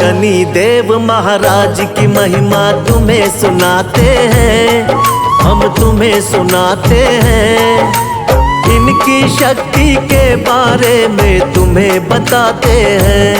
शनि देव महाराज की महिमा तुम्हें सुनाते हैं, हम तुम्हें सुनाते हैं। इनकी शक्ति के बारे में तुम्हें बताते हैं,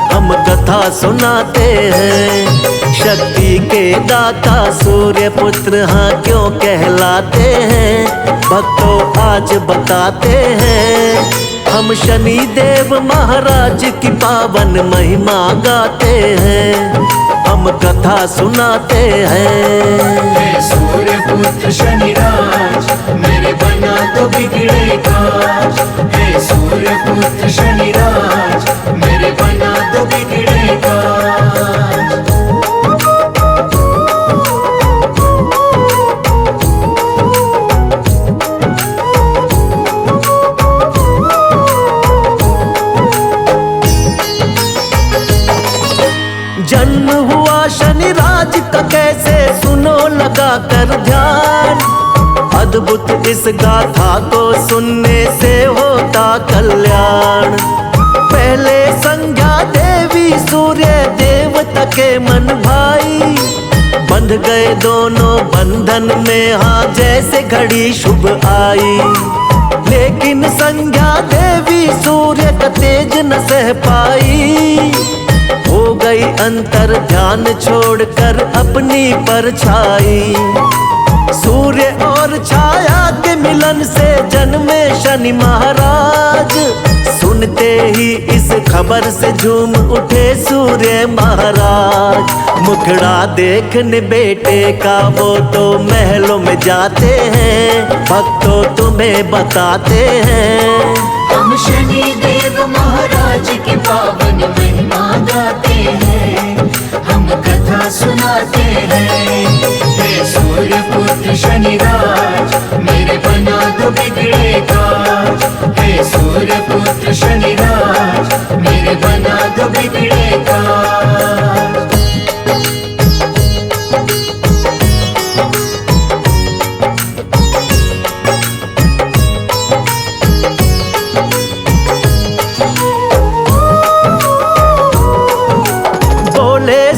हम कथा सुनाते हैं। शक्ति के दाता सूर्य पुत्र हाँ क्यों कहलाते हैं, भक्तों आज बताते हैं। हम शनि देव महाराज की पावन महिमा गाते हैं, हम कथा सुनाते हैं। सूर्य पुत्र शनिराज मेरे बना तो बिगड़ेगा। हे सूर्य पुत्र शनिराज मेरे बना तो बिगड़ेगा। जन्म हुआ शनिराज का कैसे सुनो लगा कर ध्यान। अद्भुत इस गाथा को सुनने से होता कल्याण। पहले संज्ञा देवी सूर्य देवता के मन भाई, बंध गए दोनों बंधन में हाँ जैसे घड़ी शुभ आई। लेकिन संज्ञा देवी सूर्य का तेज न सह पाई, हो गई अंतर ध्यान छोड़कर अपनी परछाई। सूर्य और छाया के मिलन से जन्मे शनि महाराज। सुनते ही इस खबर से झूम उठे सूर्य महाराज। मुखड़ा देखने बेटे का वो तो महलों में जाते हैं, भक्तों तुम्हें बताते हैं। हम शनि देव महाराज की पावन महिमा गाते हैं, हम कथा सुनाते हैं। हे सूर्य पुत्र शनिराज मेरे बना तो बिगड़ेगा। हे सूर्य पुत्र शनिराज मेरे बना तो बिगड़ेगा।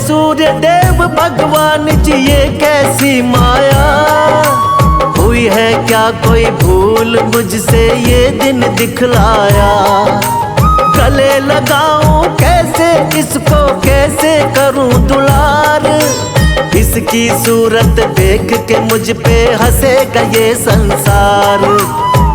सूर्य देव भगवान जी ये कैसी माया हुई है, क्या कोई भूल मुझसे ये दिन दिखलाया। गले लगाऊं कैसे इसको, कैसे करूं दुलार। इसकी सूरत देख के मुझ पे हंसेगा ये संसार।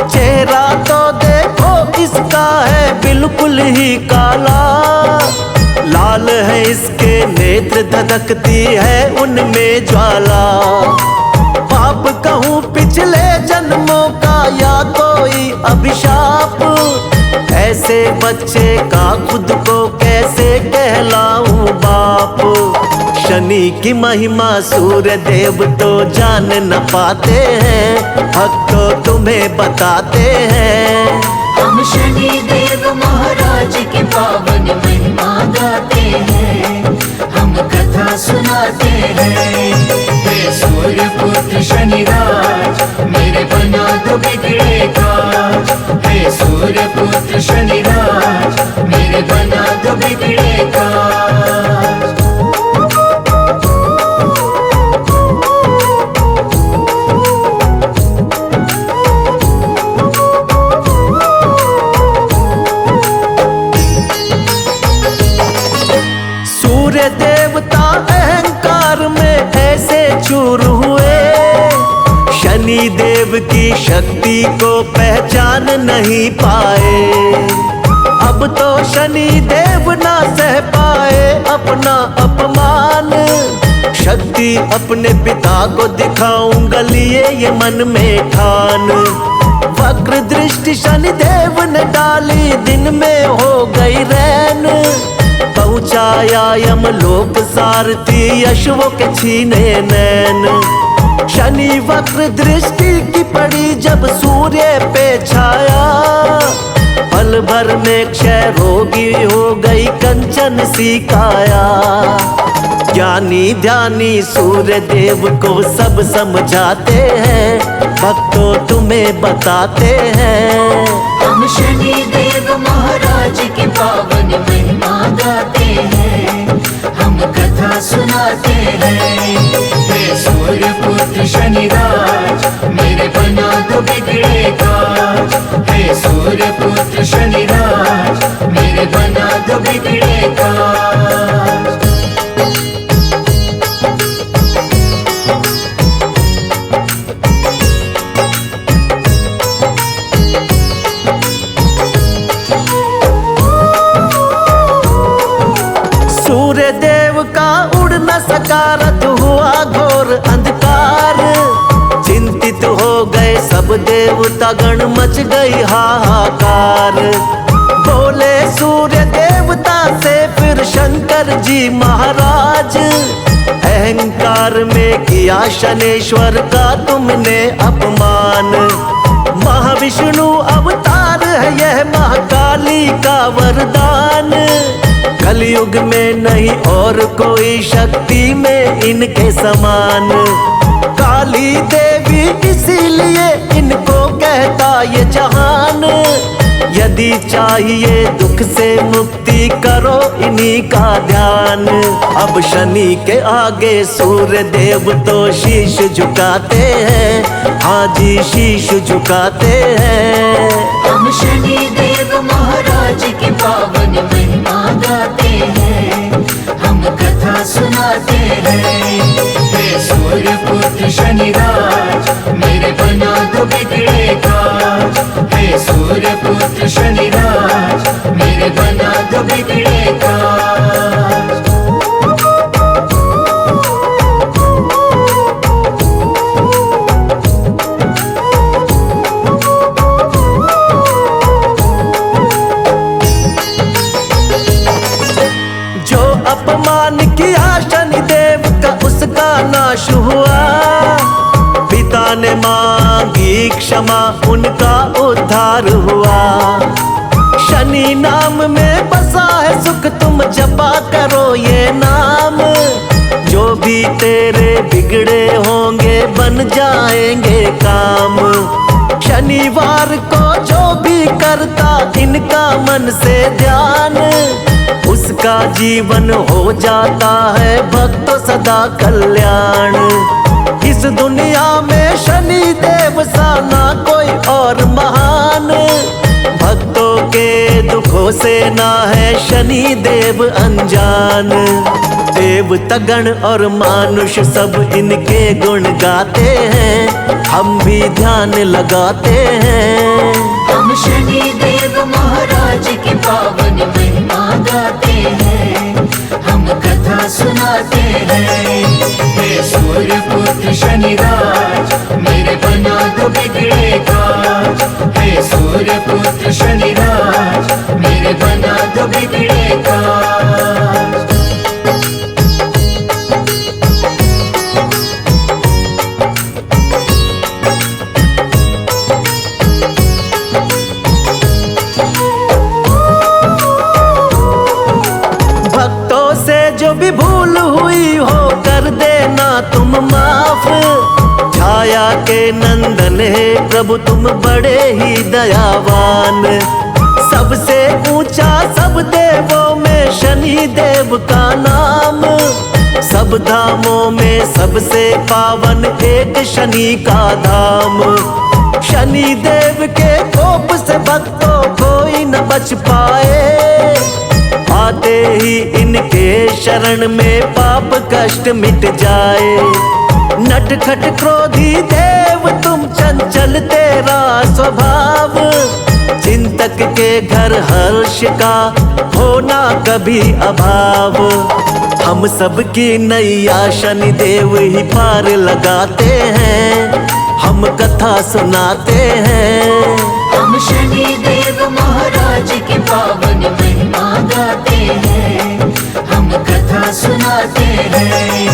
चेहरा तो देखो इसका है बिल्कुल ही काला, लाल है इसके नेत्र धधकती है उनमें ज्वाला। पाप कहूँ पिछले जन्मों का या कोई अभिशाप, ऐसे बच्चे का खुद को कैसे कहलाऊं बाप। शनि की महिमा सूर्य देव तो जान न पाते हैं, भक्तों तुम्हें बताते हैं। हम शनि देव महाराज की पावन महिमा गाते हैं, हम कथा सुनाते हैं। हे सूर्य पुत्र शनिराज मेरे बना तो बिगड़ेगा। हे सूर्य पुत्र शनिराज मेरे बना तो बिगड़ेगा। देवता अहंकार में ऐसे चूर हुए, शनि देव की शक्ति को पहचान नहीं पाए। अब तो शनि देव ना सह पाए अपना अपमान। शक्ति अपने पिता को दिखाऊंगा लिए ये मन में ठान। वक्र दृष्टि शनि देव ने डाली, दिन में हो गई रैन। पहुँचाया यमलोक सारथी अश्वों के छीने नैन। शनि वक्र दृष्टि की पड़ी जब सूर्य पे छाया, पल भर में क्षय रोगी हो गई कंचन सी काया। ज्ञानी ध्यानी सूर्य देव को सब समझाते हैं, भक्तों तुम्हें बताते हैं। हम शनि देव महाराज की पावन महिमा गाते हैं, सूर्य पुत्र शनिराज मेरे बना दो बिगड़े काज। सूर्य देव का उड़ न सका रथ हुआ घोर अंधकार। चिंतित हो गए सब देवता गण मच गई हाहाकार। बोले सूर्य देवता से फिर शंकर जी महाराज, अहंकार में किया शनेश्वर का तुमने अपमान। महाविष्णु अवतार है यह महाकाली का वरदान। कलयुग में नहीं और कोई शक्ति में इनके समान। काली देवी इसीलिए इनको कहता ये जहान। यदि चाहिए दुख से मुक्ति करो इन्हीं का ध्यान। अब शनि के आगे सूर्य देव तो शीश झुकाते हैं, हाँ जी शीश झुकाते हैं। हम शनि देव महाराज की पावन महिमा गाते हैं, हम कथा सुनाते हैं। हे सूर्य पुत्र शनिराज मेरे बना दो बिगड़े काज। हे सूर्य पुत्र शनिराज मेरे बना दो बिगड़े काज। अपमान किया शनिदेव का उसका नाश हुआ। पिता ने मांगी क्षमा उनका उद्धार हुआ। शनि नाम में बसा है सुख तुम जपा करो ये नाम। जो भी तेरे बिगड़े होंगे बन जाएंगे काम। शनिवार को जो भी करता इनका मन से ध्यान, उसका जीवन हो जाता है भक्तों सदा कल्याण। इस दुनिया में शनि देव सा ना कोई और महान। भक्तों के दुखों से ना है शनि देव अनजान। देवता गण और मानुष सब इनके गुण गाते हैं, हम भी ध्यान लगाते हैं। हम शनि देव महाराज की पावन महिमा गाते हैं, हम कथा सुनाते हैं। हे सूर्य पुत्र शनिराज मेरे बना दो बिगड़े काज। हे सूर्य पुत्र शनिराज मेरे बना दो बिगड़े काज। जो भी भूल हुई हो कर देना तुम माफ। छाया के नंदन है प्रभु तुम बड़े ही दयावान। सबसे ऊंचा सब देवों में शनि देव का नाम। सब धामों में सबसे पावन एक शनि का धाम। शनि देव के कोप से भक्तों कोई न बच पाए। आते ही इनके शरण में पाप कष्ट मिट जाए। नटखट क्रोधी देव तुम चंचल तेरा स्वभाव। चिंतक के घर हर्ष का होना कभी अभाव। हम सबकी नैया शनि देव ही पार लगाते हैं, हम कथा सुनाते हैं। हम शनि देव महाराज की पावन महिमा गाते हैं, हम कथा सुनाते हैं।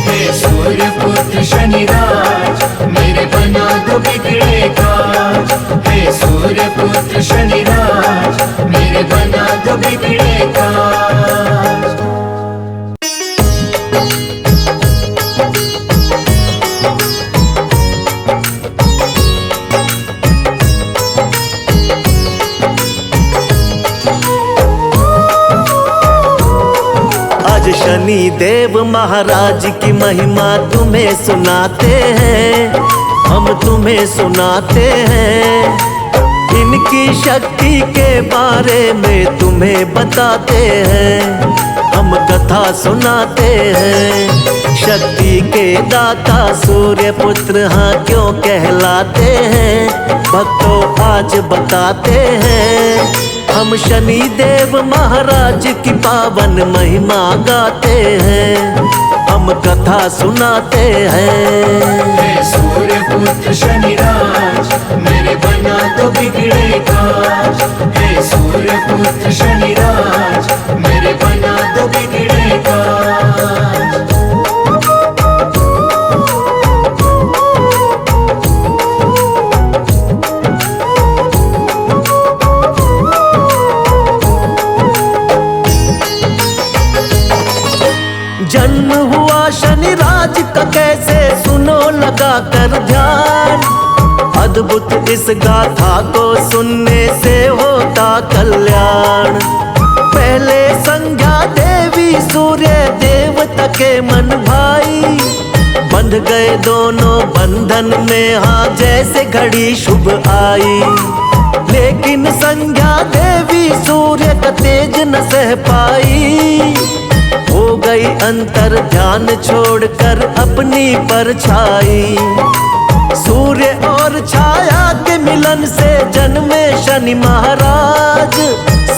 हे सूर्य पुत्र शनिराज मेरे बना दो बिगड़े काज। हे सूर्य पुत्र शनिराज मेरे बना दो बिगड़े काज। शनि देव महाराज की महिमा तुम्हें सुनाते हैं, हम तुम्हें सुनाते हैं। इनकी शक्ति के बारे में तुम्हें बताते हैं, हम कथा सुनाते हैं। शक्ति के दाता सूर्य पुत्र हाँ क्यों कहलाते हैं, भक्तों आज बताते हैं। हम शनि देव महाराज की पावन महिमा गाते हैं, हम कथा सुनाते हैं। हे सूर्य पुत्र शनिराज, मेरे बना तो बिगड़ेगा। हे सूर्य पुत्र शनिराज, मेरे बना तो बिगड़ेगा। जन्म हुआ शनिराज का कैसे सुनो लगा कर ध्यान, अद्भुत इस गाथा को सुनने से होता कल्याण। पहले संज्ञा देवी सूर्य देवता के मन भाई, बंध गए दोनों बंधन में हाँ जैसे घड़ी शुभ आई। लेकिन संज्ञा देवी सूर्य का तेज न सह पाई, हो गई अंतर ध्यान छोड़कर अपनी परछाई। सूर्य और छाया के मिलन से जन्मे शनि महाराज,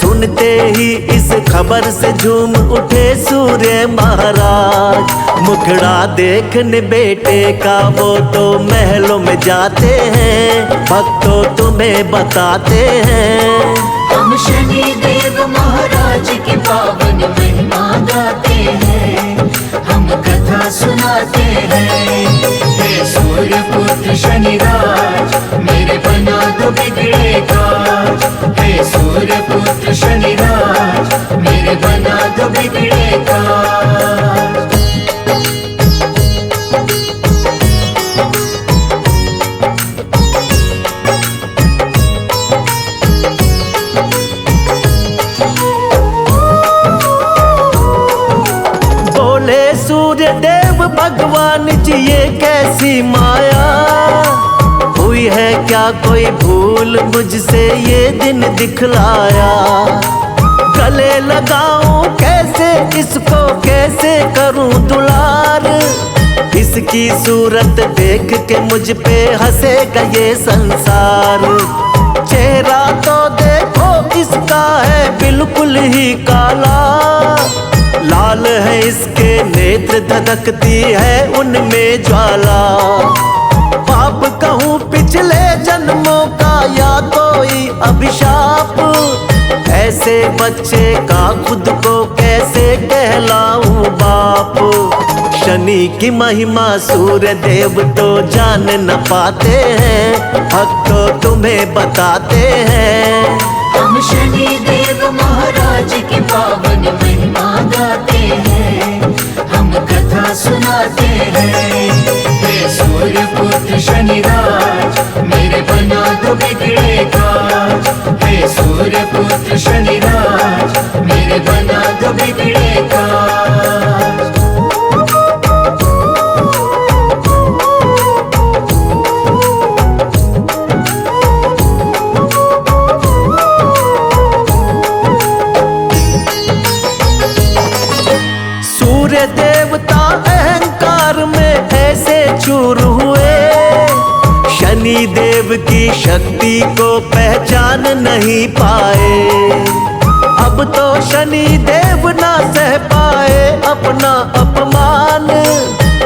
सुनते ही इस खबर से झूम उठे सूर्य महाराज। मुखड़ा देखने बेटे का वो तो महलों में जाते हैं, भक्तों तुम्हें बताते हैं। हम शनि देव महाराज की पावन महिमा गाते हैं, हम कथा सुनाते हैं। हे सूर्य पुत्र शनिराज, मेरे बना तो बिगड़ेगा। हे सूर्य पुत्र शनिराज, मेरे बना तो बिगड़ेगा। सूर्य देव भगवान जी ये कैसी माया, हुई है क्या कोई भूल मुझसे ये दिन दिखलाया। गले लगाऊं कैसे इसको, कैसे करूं दुलार, इसकी सूरत देख के मुझ पे हंसेगा ये संसार। चेहरा तो देखो इसका है बिल्कुल ही काला, लाल है इसके नेत्र धधकती है उनमें ज्वाला। पाप कहूँ पिछले जन्मों का या कोई अभिशाप, ऐसे बच्चे का खुद को कैसे कहलाऊं बाप। शनि की महिमा सूर्य देव तो जान न पाते हैं, भक्तों तुम्हें बताते हैं। हम शनि देव महाराज की पावन महिमा गाते हैं, हम कथा सुनाते हैं। हे सूर्य पुत्र शनिराज, मेरे बना तो बिगड़ेगा। हे सूर्य पुत्र शनिराज, मेरे बना तो बिगड़ेगा। सूर्य देवता अहंकार में ऐसे चूर हुए, शनि देव की शक्ति को पहचान नहीं पाए। अब तो शनि देव ना सह पाए अपना अपमान,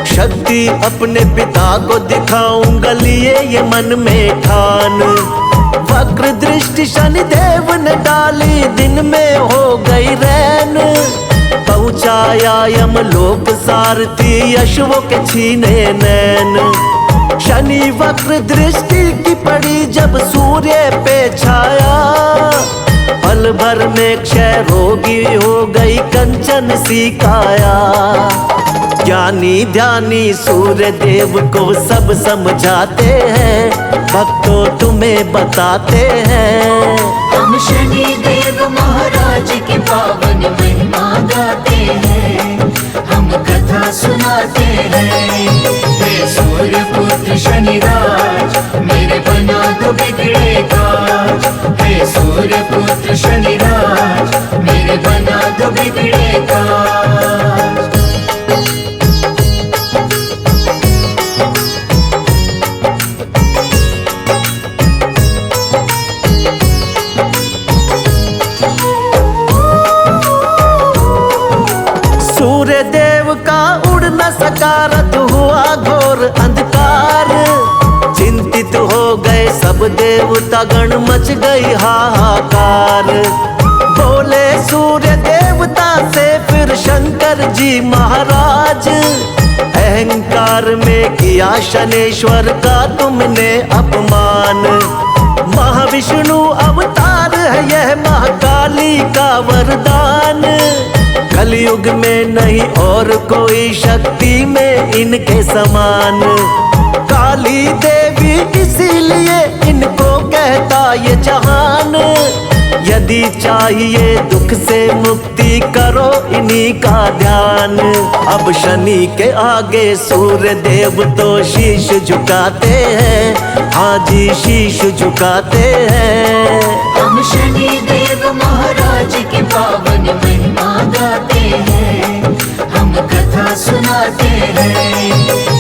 शक्ति अपने पिता को दिखाऊंगा लिए ये मन में ठान। वक्र दृष्टि शनि देव ने डाली, दिन में हो गई रैन, पहुंचाया यमलोक सारथी अश्वों के छीने नैन। शनि वक्र दृष्टि की पड़ी जब सूर्य पे छाया, पल भर में क्षय रोगी हो गई कंचन सी काया। ज्ञानी ध्यानी सूर्य देव को सब समझाते हैं, भक्तों तुम्हें बताते हैं। हम शनि देव महाराज की पावन महिमा गाते हैं, हम कथा सुनाते हैं। हे सूर्य पुत्र शनिराज, मेरे बना तो बिगड़ेगा। हे सूर्य पुत्र शनिराज मेरे बना दो बिगड़े काज। सूर्य देव का उड़ न सका रथ हुआ घोर अंधकार। चिंतित हो गए सब देवता गण मच गई हाहाकार। बोले सूर्य देवता से फिर शंकर जी महाराज, अहंकार में किया शनेश्वर का तुमने अपमान। महाविष्णु अवतार है यह महाकाली का वरदान। कलयुग में नहीं और कोई शक्ति में इनके समान। काली देवी इसीलिए इनको कहता ये जहान। यदि चाहिए दुख से मुक्ति करो इन्हीं का ध्यान। अब शनि के आगे सूर्य देव तो शीश झुकाते हैं, हाँ जी शीश झुकाते हैं। हम शनि देव महाराज की पावन महिमा गाते हैं, हम कथा सुनाते हैं।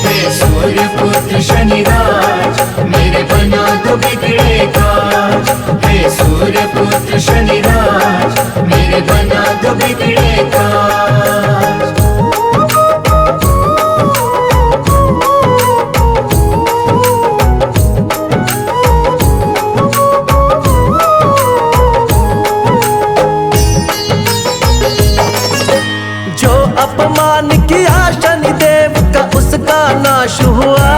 हे सूर्य पुत्र शनिराज मेरे बना दो बिगड़े काज। हे सूर्य पुत्र शनिराज मेरे बना दो बिगड़े काज। अपमान किया शनिदेव का उसका नाश हुआ।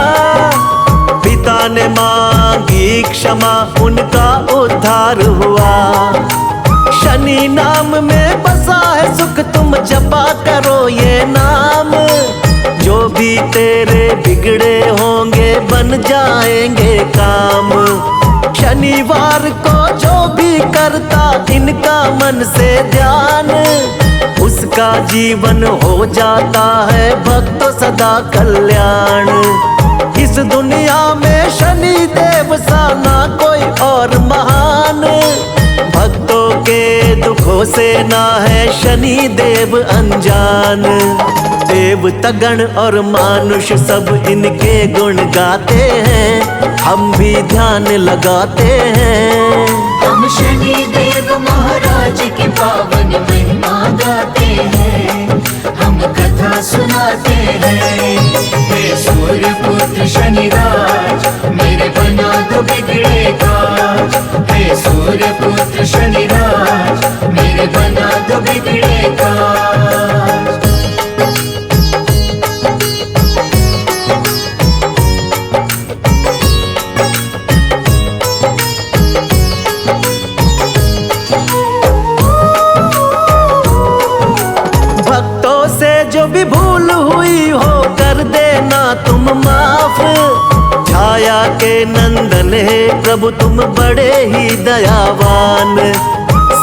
पिता ने मांगी क्षमा उनका उद्धार हुआ। शनि नाम में बसा है सुख तुम जपा करो ये नाम। जो भी तेरे बिगड़े होंगे बन जाएंगे काम। शनिवार को जो भी करता इनका मन से ध्यान, उसका जीवन हो जाता है भक्तों सदा कल्याण। इस दुनिया में शनि देव सा ना कोई और महान। भक्तों के दुखों से ना है शनि देव अनजान। देवता गण और मानुष सब इनके गुण गाते हैं, हम भी ध्यान लगाते हैं। हम शनि देव महाराज की पावन महिमा गाते हैं, हम कथा सुनाते हैं। हे सूर्य पुत्र शनिराज मेरे बना दो बिगड़े काज। हे सूर्य पुत्र शनिराज मेरे बना दो बिगड़े काज। जो भी भूल हुई हो कर देना तुम माफ। छाया के नंदन है प्रभु तुम बड़े ही दयावान।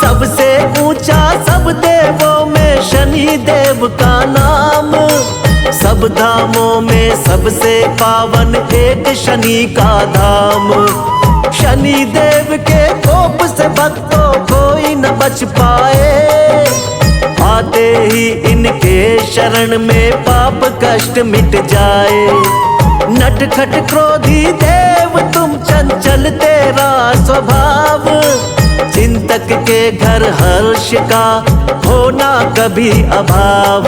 सबसे ऊंचा सब देवों में शनि देव का नाम। सब धामों में सबसे पावन एक शनि का धाम। शनि देव के कोप से भक्तों कोई न बच पाए। आते ही इनके शरण में पाप कष्ट मिट जाए। नटखट क्रोधी देव तुम चंचल तेरा स्वभाव। चिंतक के घर हर्ष का होना कभी अभाव।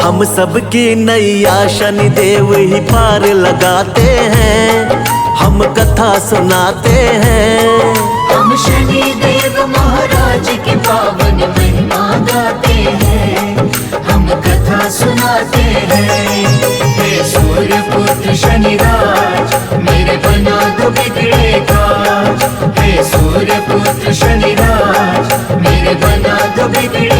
हम सब की नैया शनि देव ही पार लगाते हैं, हम कथा सुनाते हैं। हम शनि देव महाराज की पावन महिमा गाते हैं, हम कथा सुनाते हैं। हे सूर्य पुत्र शनिराज मेरे बना दो बिगड़े काज। हे सूर्य पुत्र शनिराज मेरे बना दो बिगड़े